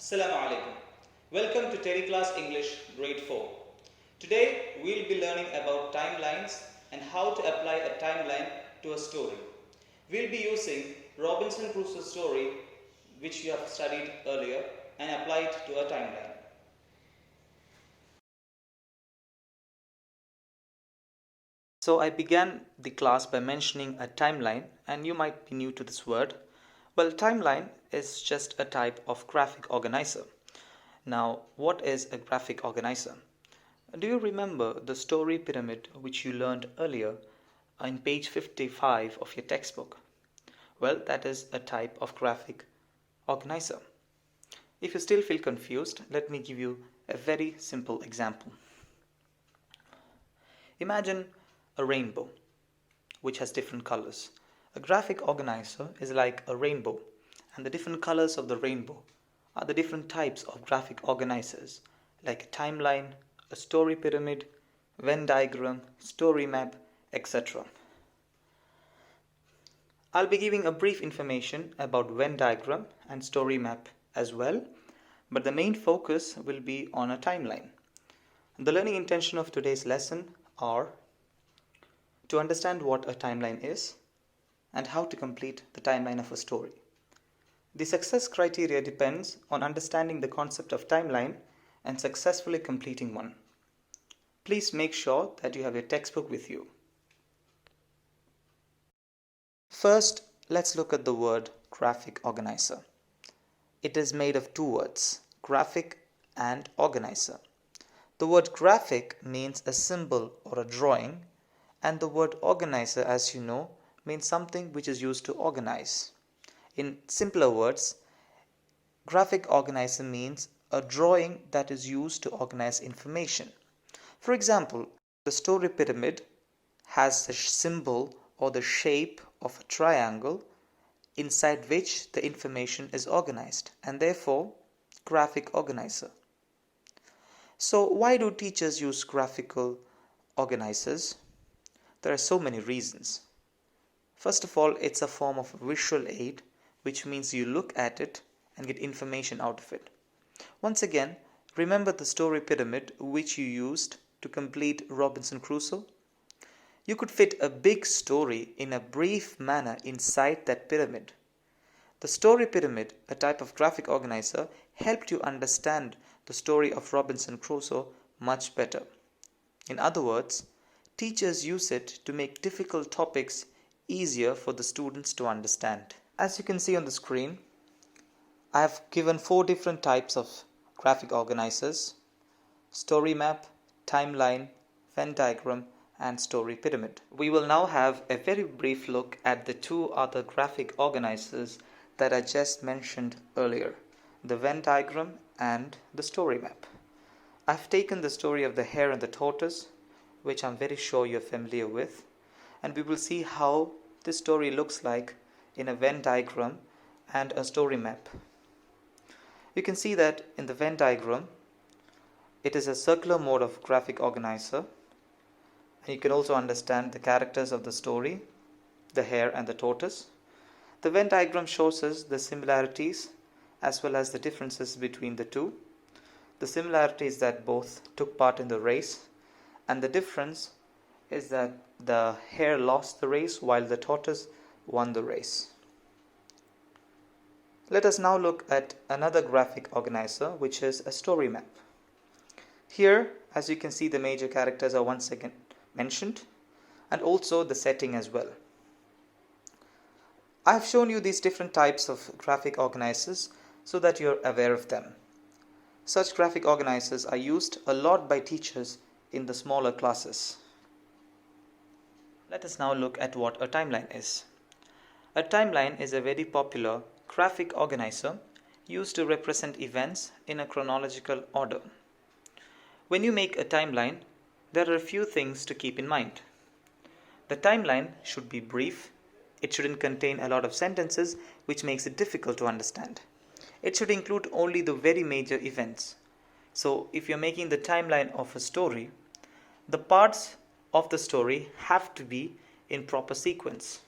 Assalamu alaikum. Welcome to Telikilaas English Grade 4. Today we'll be learning about timelines and how to apply a timeline to a story. We'll be using Robinson Crusoe's story, which you have studied earlier, and apply it to a timeline. So I began the class by mentioning a timeline, and you might be new to this word. Well, timeline is just a type of graphic organizer. Now, what is a graphic organizer? Do you remember the story pyramid which you learned earlier on page 55 of your textbook? Well, that is a type of graphic organizer. If you still feel confused, let me give you a very simple example. Imagine a rainbow which has different colors. A graphic organizer is like a rainbow, and the different colors of the rainbow are the different types of graphic organizers, like a timeline, a story pyramid, Venn diagram, story map, etc. I'll be giving a brief information about Venn diagram and story map as well, but the main focus will be on a timeline. The learning intention of today's lesson are to understand what a timeline is and how to complete the timeline of a story. The success criteria depends on understanding the concept of timeline and successfully completing one. Please make sure that you have your textbook with you. First, let's look at the word graphic organizer. It is made of two words, graphic and organizer. The word graphic means a symbol or a drawing, and the word organizer, as you know, means something which is used to organize. In simpler words, graphic organizer means a drawing that is used to organize information. For example, the story pyramid has the symbol or the shape of a triangle inside which the information is organized, and therefore graphic organizer. So why do teachers use graphical organizers? There are so many reasons. First of all, it's a form of visual aid, which means you look at it and get information out of it. Once again, remember the story pyramid which you used to complete Robinson Crusoe? You could fit a big story in a brief manner inside that pyramid. The story pyramid, a type of graphic organizer, helped you understand the story of Robinson Crusoe much better. In other words, teachers use it to make difficult topics easier for the students to understand. As you can see on the screen, I have given 4 different types of graphic organizers: story map, timeline, Venn diagram, and story pyramid. We will now have a very brief look at the 2 other graphic organizers that I just mentioned earlier, the Venn diagram and the story map. I've taken the story of the hare and the tortoise, which I'm very sure you're familiar with, and we will see how this story looks like in a Venn diagram and a story map. You can see that in the Venn diagram, it is a circular mode of graphic organizer, and you can also understand the characters of the story, the hare and the tortoise. The Venn diagram shows us the similarities as well as the differences between the two. The similarity is that both took part in the race, and the difference is that the hare lost the race while the tortoise won the race. Let us now look at another graphic organizer, which is a story map. Here, as you can see, the major characters are once again mentioned, and also the setting as well. I have shown you these different types of graphic organizers so that you are aware of them. Such graphic organizers are used a lot by teachers in the smaller classes. Let us now look at what a timeline is. A timeline is a very popular graphic organizer used to represent events in a chronological order. When you make a timeline, there are a few things to keep in mind. The timeline should be brief. It shouldn't contain a lot of sentences, which makes it difficult to understand. It should include only the very major events. So if you're making the timeline of a story, the parts of the story have to be in proper sequence.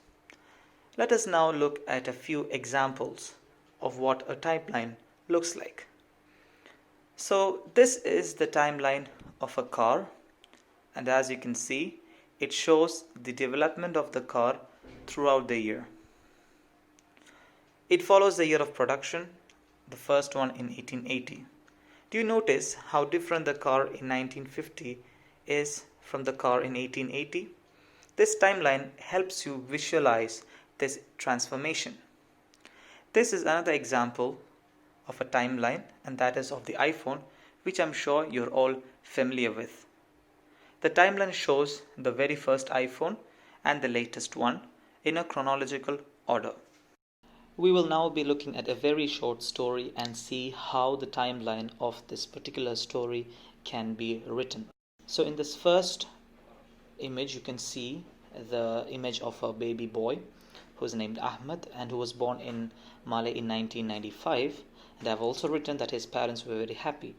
Let us now look at a few examples of what a timeline looks like. So this is the timeline of a car, and as you can see, it shows the development of the car throughout the year. It follows the year of production, the first one in 1880. Do you notice how different the car in 1950 is from the car in 1880? This timeline helps you visualize this transformation. This is another example of a timeline, and that is of the iPhone, which I'm sure you're all familiar with. The timeline shows the very first iPhone and the latest one in a chronological order. We will now be looking at a very short story and see how the timeline of this particular story can be written. So in this first image, you can see the image of a baby boy who is named Ahmed and who was born in Male in 1995. And I've also written that his parents were very happy.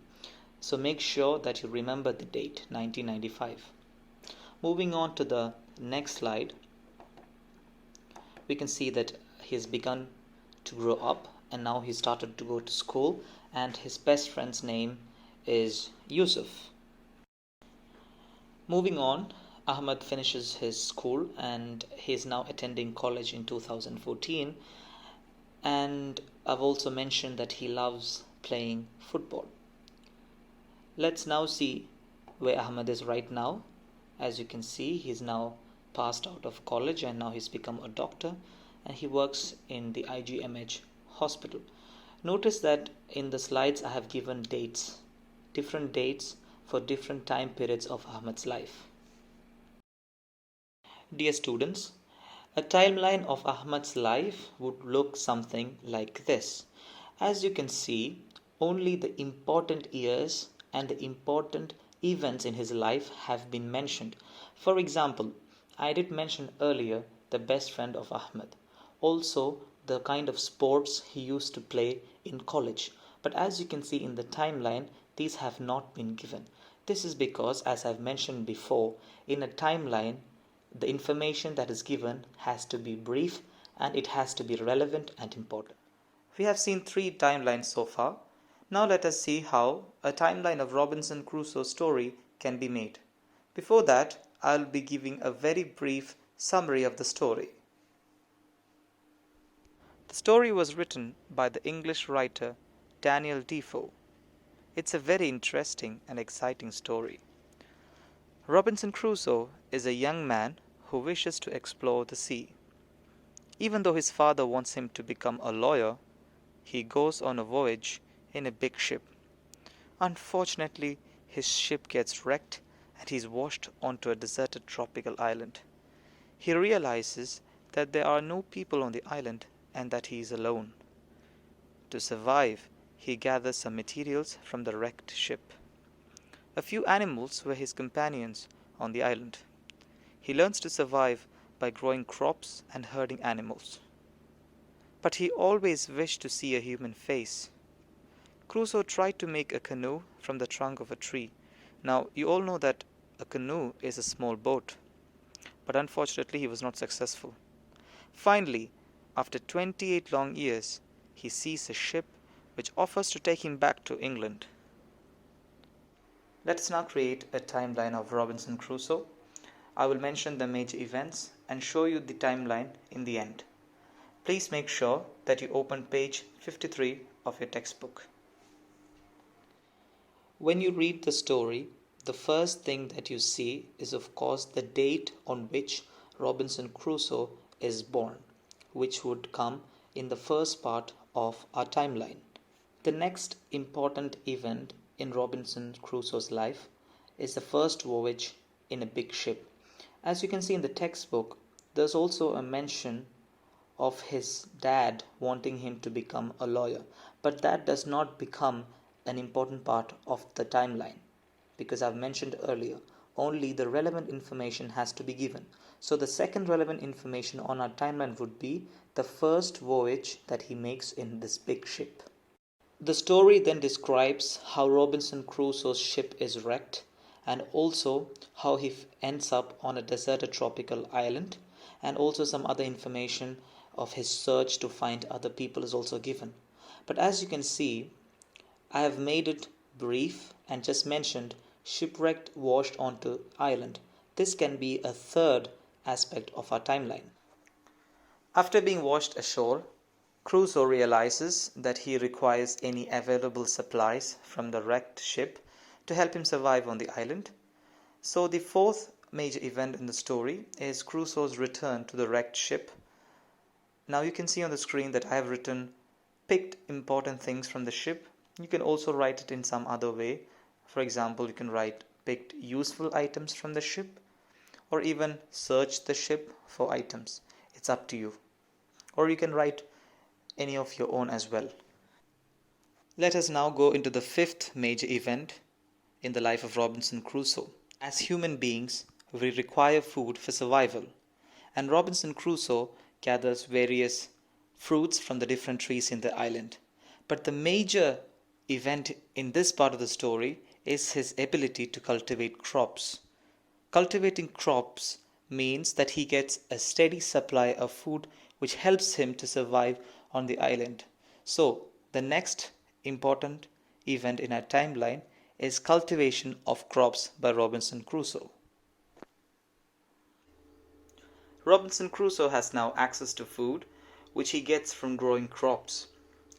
So make sure that you remember the date, 1995. Moving on to the next slide, we can see that he has begun to grow up and now he started to go to school, and his best friend's name is Yusuf. Moving on, Ahmed finishes his school and he is now attending college in 2014, and I've also mentioned that he loves playing football. Let's now see where Ahmed is right now. As you can see, he's now passed out of college and now he's become a doctor, and he works in the IGMH hospital. Notice that in the slides I have given dates, different dates for different time periods of Ahmed's life. Dear students, a timeline of Ahmed's life would look something like this. As you can see, only the important years and the important events in his life have been mentioned. For example, I did mention earlier the best friend of Ahmed, also the kind of sports he used to play in college. But as you can see in the timeline, these have not been given. This is because, as I've mentioned before, in a timeline, the information that is given has to be brief and it has to be relevant and important. We have seen 3 timelines so far. Now let us see how a timeline of Robinson Crusoe's story can be made. Before that, I'll be giving a very brief summary of the story. The story was written by the English writer Daniel Defoe. It's a very interesting and exciting story. Robinson Crusoe is a young man who wishes to explore the sea. Even though his father wants him to become a lawyer, he goes on a voyage in a big ship. Unfortunately, his ship gets wrecked and he's washed onto a deserted tropical island. He realizes that there are no people on the island and that he is alone. To survive, he gathers some materials from the wrecked ship. A few animals were his companions on the island. He learns to survive by growing crops and herding animals. But he always wished to see a human face. Crusoe tried to make a canoe from the trunk of a tree. Now, you all know that a canoe is a small boat, but unfortunately he was not successful. Finally, after 28 long years, he sees a ship which offers to take him back to England. Let's now create a timeline of Robinson Crusoe. I will mention the major events and show you the timeline in the end. Please make sure that you open page 53 of your textbook. When you read the story, the first thing that you see is, of course, the date on which Robinson Crusoe is born, which would come in the first part of our timeline. The next important event in Robinson Crusoe's life is the first voyage in a big ship. As you can see in the textbook, there's also a mention of his dad wanting him to become a lawyer, but that does not become an important part of the timeline because I've mentioned earlier, only the relevant information has to be given. So the second relevant information on our timeline would be the first voyage that he makes in this big ship. The story then describes how Robinson Crusoe's ship is wrecked and also how he ends up on a deserted tropical island, and also some other information of his search to find other people is also given. But as you can see, I have made it brief and just mentioned shipwrecked, washed onto island. This can be a third aspect of our timeline. After being washed ashore, Crusoe realizes that he requires any available supplies from the wrecked ship to help him survive on the island. So the fourth major event in the story is Crusoe's return to the wrecked ship. Now you can see on the screen that I have written picked important things from the ship. You can also write it in some other way. For example, you can write picked useful items from the ship, or even search the ship for items. It's up to you. Or you can write any of your own as well. Let us now go into the fifth major event in the life of Robinson Crusoe. As human beings, we require food for survival, and Robinson Crusoe gathers various fruits from the different trees in the island. But the major event in this part of the story is his ability to cultivate crops. Cultivating crops means that he gets a steady supply of food which helps him to survive on the island. So, the next important event in our timeline is cultivation of crops by Robinson Crusoe. Robinson Crusoe has now access to food which he gets from growing crops.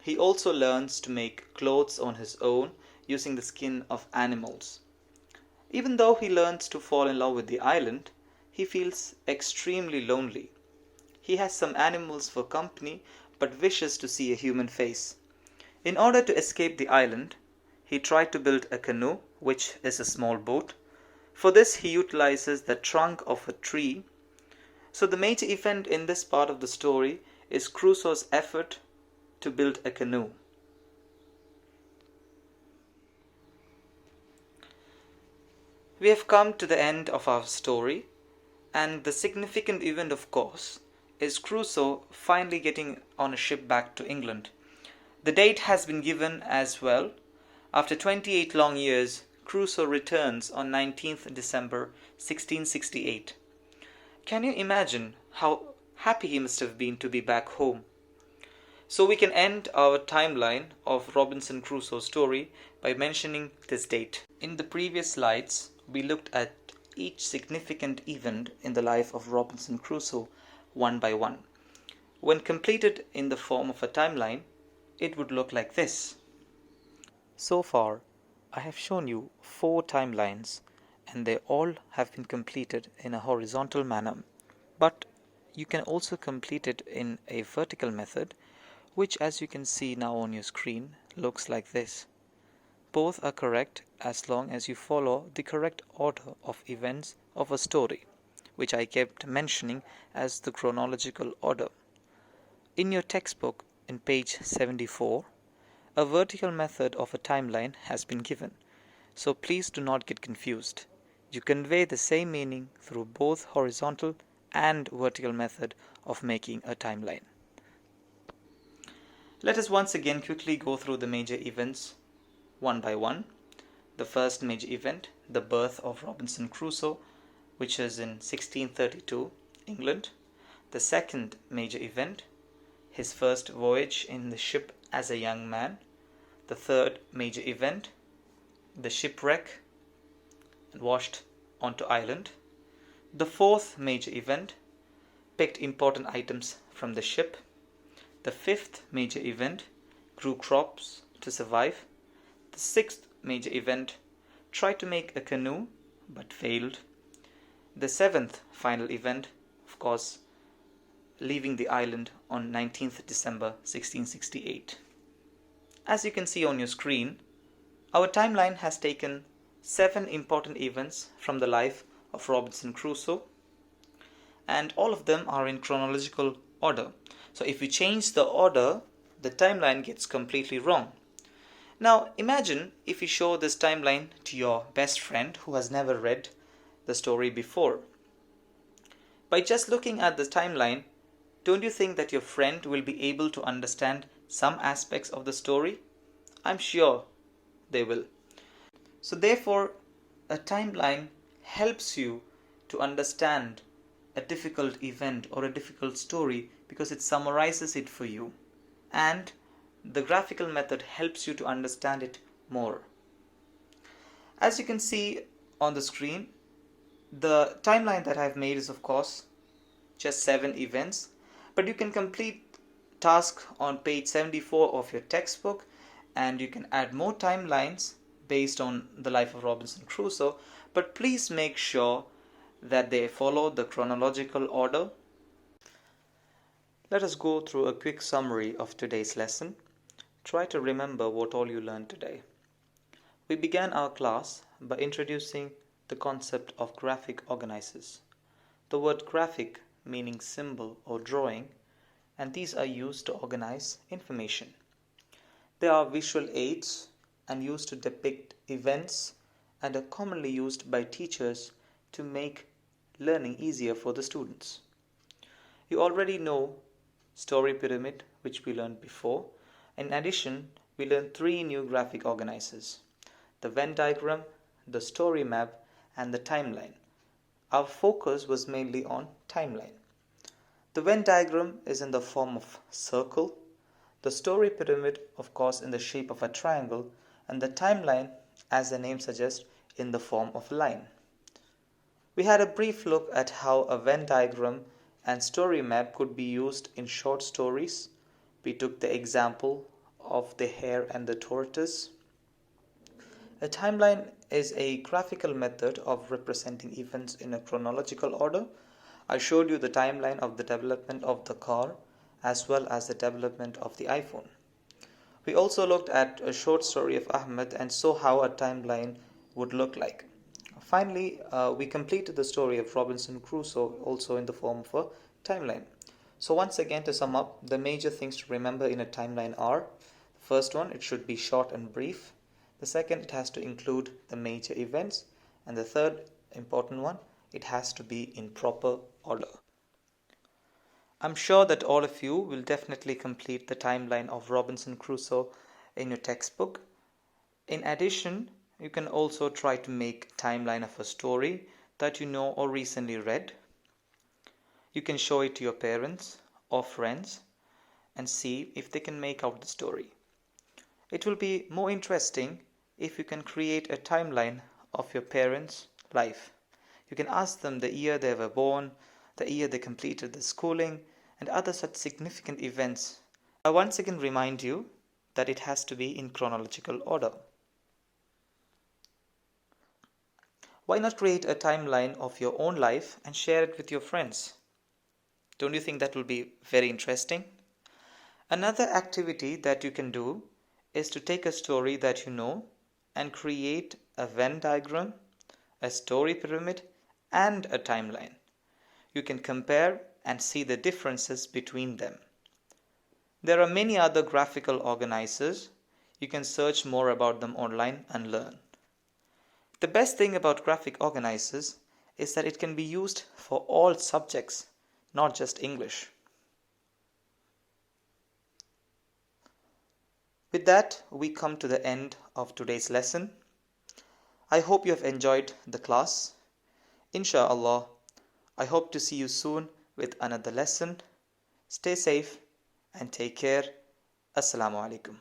He also learns to make clothes on his own using the skin of animals. Even though he learns to fall in love with the island, he feels extremely lonely. He has some animals for company but wishes to see a human face. In order to escape the island, he tried to build a canoe, which is a small boat. For this, he utilizes the trunk of a tree. So the major event in this part of the story is Crusoe's effort to build a canoe. We have come to the end of our story, and the significant event, of course, is Crusoe finally getting on a ship back to England. The date has been given as well. After 28 long years, Crusoe returns on 19th December 1668. Can you imagine how happy he must have been to be back home? So we can end our timeline of Robinson Crusoe's story by mentioning this date. In the previous slides, we looked at each significant event in the life of Robinson Crusoe one by one. When completed in the form of a timeline, it would look like this. So far, I have shown you 4 timelines, and they all have been completed in a horizontal manner. But you can also complete it in a vertical method, which, as you can see now on your screen, looks like this. Both are correct as long as you follow the correct order of events of a story, which I kept mentioning as the chronological order. In your textbook, in page 74, a vertical method of a timeline has been given, so please do not get confused. You convey the same meaning through both horizontal and vertical method of making a timeline. Let us once again quickly go through the major events one by one. The first major event, the birth of Robinson Crusoe, which is in 1632, England. The second major event, his first voyage in the ship as a young man. The third major event, the shipwreck and washed onto island. The fourth major event, picked important items from the ship. The fifth major event, grew crops to survive. The sixth major event, tried to make a canoe but failed. The seventh final event, of course, leaving the island on 19th December 1668. As you can see on your screen, our timeline has taken 7 important events from the life of Robinson Crusoe, and all of them are in chronological order. So if you change the order, the timeline gets completely wrong. Now imagine if you show this timeline to your best friend who has never read the story before. By just looking at the timeline, don't you think that your friend will be able to understand some aspects of the story? I'm sure they will. So therefore, a timeline helps you to understand a difficult event or a difficult story because it summarizes it for you, and the graphical method helps you to understand it more. As you can see on the screen, the timeline that I've made is of course just 7 events, but you can complete task on page 74 of your textbook, and you can add more timelines based on the life of Robinson Crusoe, but please make sure that they follow the chronological order. Let us go through a quick summary of today's lesson. Try to remember what all you learned today. We began our class by introducing the concept of graphic organizers. The word graphic meaning symbol or drawing, and these are used to organize information. They are visual aids and used to depict events and are commonly used by teachers to make learning easier for the students. You already know story pyramid, which we learned before. In addition, we learned 3 new graphic organizers: the Venn diagram, the story map, and the timeline. Our focus was mainly on timeline. The Venn diagram is in the form of circle, the story pyramid of course in the shape of a triangle, and the timeline, as the name suggests, in the form of line. We had a brief look at how a Venn diagram and story map could be used in short stories. We took the example of the hare and the tortoise. A timeline is a graphical method of representing events in a chronological order. I showed you the timeline of the development of the car as well as the development of the iPhone. We also looked at a short story of Ahmed and saw how a timeline would look like. Finally, we completed the story of Robinson Crusoe also in the form of a timeline. So once again, to sum up, the major things to remember in a timeline are: the first one, it should be short and brief. The second, it has to include the major events. And the third important one, it has to be in proper order. I'm sure that all of you will definitely complete the timeline of Robinson Crusoe in your textbook. In addition, you can also try to make a timeline of a story that you know or recently read. You can show it to your parents or friends and see if they can make out the story. It will be more interesting if you can create a timeline of your parents' life. You can ask them the year they were born, the year they completed the schooling, and other such significant events. I once again remind you that it has to be in chronological order. Why not create a timeline of your own life and share it with your friends? Don't you think that will be very interesting? Another activity that you can do is to take a story that you know and create a Venn diagram, a story pyramid, and a timeline. You can compare and see the differences between them. There are many other graphical organizers. You can search more about them online and learn. The best thing about graphic organizers is that it can be used for all subjects, not just English. With that, we come to the end of today's lesson. I hope you have enjoyed the class. Insha'Allah, I hope to see you soon with another lesson. Stay safe and take care. Assalamu alaikum.